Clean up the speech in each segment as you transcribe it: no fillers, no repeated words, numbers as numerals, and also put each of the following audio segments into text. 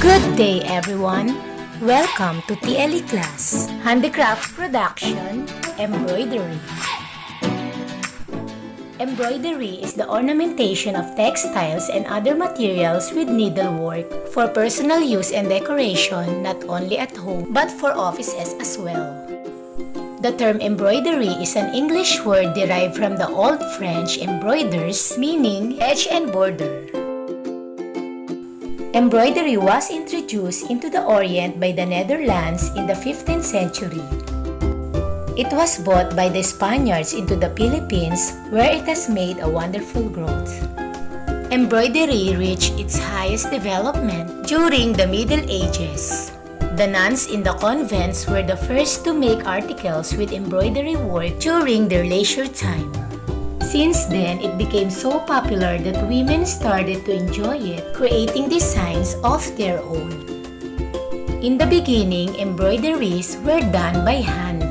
Good day, everyone. Welcome to TLE class, Handicraft Production, Embroidery. Embroidery is the ornamentation of textiles and other materials with needlework for personal use and decoration not only at home but for offices as well. The term embroidery is an English word derived from the Old French embroiders, meaning edge and border. Embroidery was introduced into the Orient by the Netherlands in the 15th century. It was brought by the Spaniards into the Philippines, where it has made a wonderful growth. Embroidery reached its highest development during the Middle Ages. The nuns in the convents were the first to make articles with embroidery work during their leisure time. Since then, it became so popular that women started to enjoy it, creating designs of their own. In the beginning, embroideries were done by hand.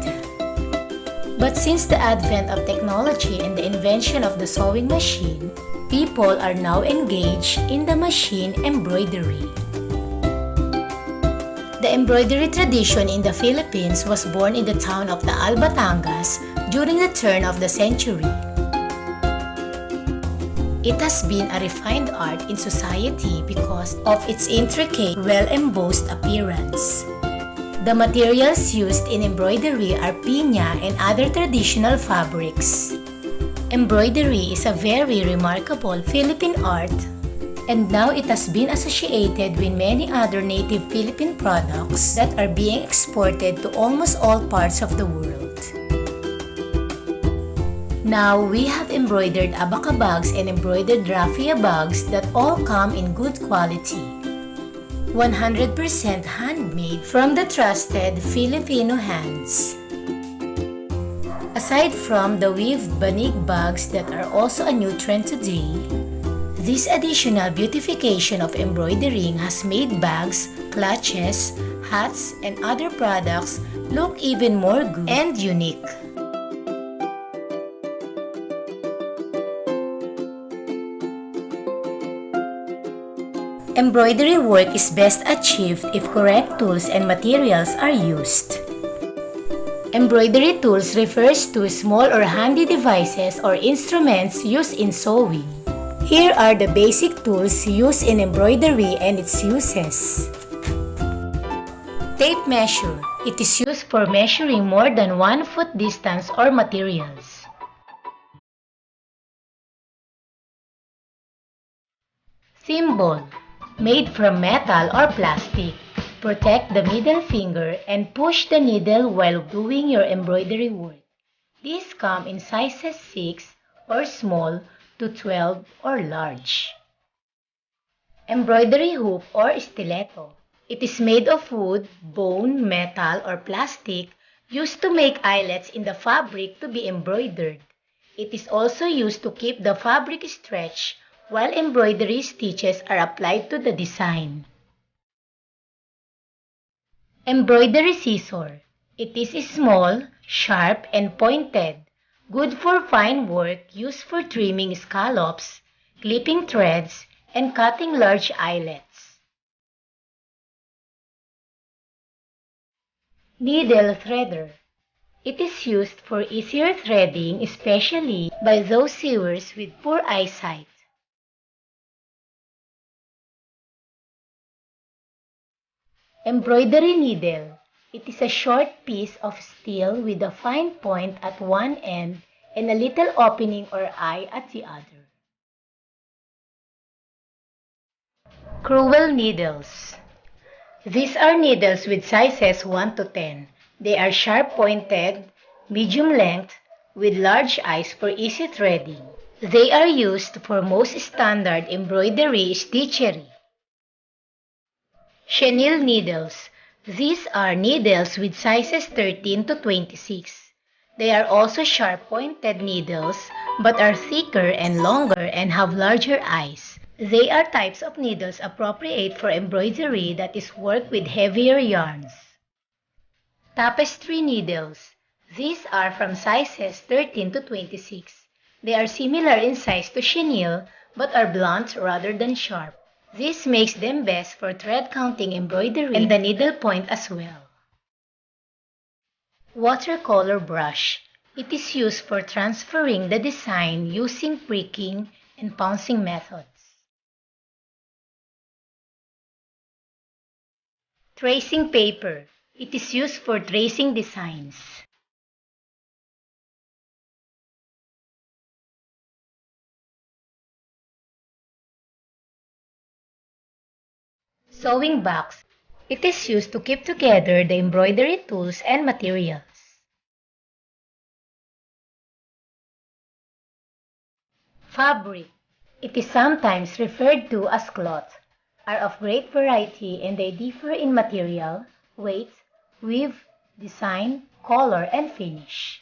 But since the advent of technology and the invention of the sewing machine, people are now engaged in the machine embroidery. The embroidery tradition in the Philippines was born in the town of Taal, Batangas during the turn of the century. It has been a refined art in society because of its intricate, well-embossed appearance. The materials used in embroidery are piña and other traditional fabrics. Embroidery is a very remarkable Philippine art, and now it has been associated with many other native Philippine products that are being exported to almost all parts of the world. Now, we have embroidered abaca bags and embroidered raffia bags that all come in good quality. 100% handmade from the trusted Filipino hands. Aside from the weaved banig bags that are also a new trend today, this additional beautification of embroidering has made bags, clutches, hats, and other products look even more good and unique. Embroidery work is best achieved if correct tools and materials are used. Embroidery tools refers to small or handy devices or instruments used in sewing. Here are the basic tools used in embroidery and its uses. Tape measure. It is used for measuring more than 1 foot distance or materials. Thimble. Made from metal or plastic. Protect the middle finger and push the needle while doing your embroidery work. These come in sizes 6 or small to 12 or large. Embroidery hoop or stiletto. It is made of wood, bone, metal, or plastic used to make eyelets in the fabric to be embroidered. It is also used to keep the fabric stretched while embroidery stitches are applied to the design. Embroidery scissor. It is small, sharp, and pointed, good for fine work used for trimming scallops, clipping threads, and cutting large eyelets. Needle threader. It is used for easier threading, especially by those sewers with poor eyesight. Embroidery needle. It is a short piece of steel with a fine point at one end and a little opening or eye at the other. Crewel needles. These are needles with sizes 1 to 10. They are sharp-pointed, medium length, with large eyes for easy threading. They are used for most standard embroidery stitchery. Chenille needles. These are needles with sizes 13 to 26. They are also sharp-pointed needles but are thicker and longer and have larger eyes. They are types of needles appropriate for embroidery that is worked with heavier yarns. Tapestry needles. These are from sizes 13 to 26. They are similar in size to chenille but are blunt rather than sharp. This makes them best for thread counting embroidery and the needle point as well. Watercolor brush. It is used for transferring the design using pricking and pouncing methods. Tracing paper. It is used for tracing designs. Sewing box. It is used to keep together the embroidery tools and materials. Fabric. It is sometimes referred to as cloth, are of great variety and they differ in material, weight, weave, design, color, and finish.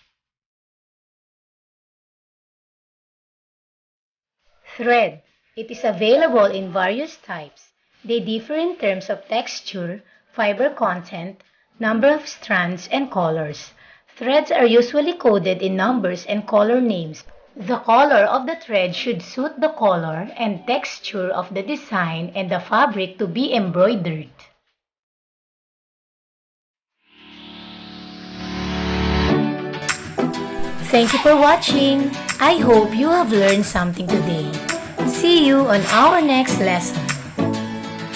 Thread. It is available in various types. They differ in terms of texture, fiber content, number of strands, and colors. Threads are usually coded in numbers and color names. The color of the thread should suit the color and texture of the design and the fabric to be embroidered. Thank you for watching. I hope you have learned something today. See you on our next lesson.